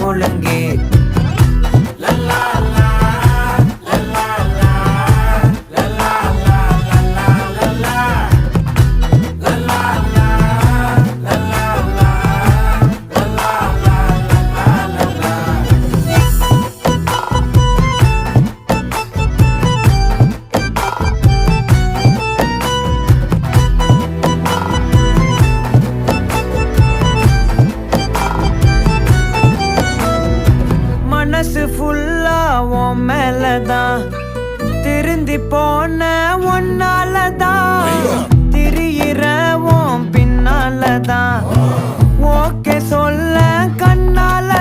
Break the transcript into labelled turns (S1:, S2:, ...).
S1: முழுங்கி மனசு ஃபுல்லா உன் மேலதான் திருந்தி போன ஒன்னாலதான் திரியிற உன் பின்னாலதான் ஓகே சொல்ல கண்ணாலதான்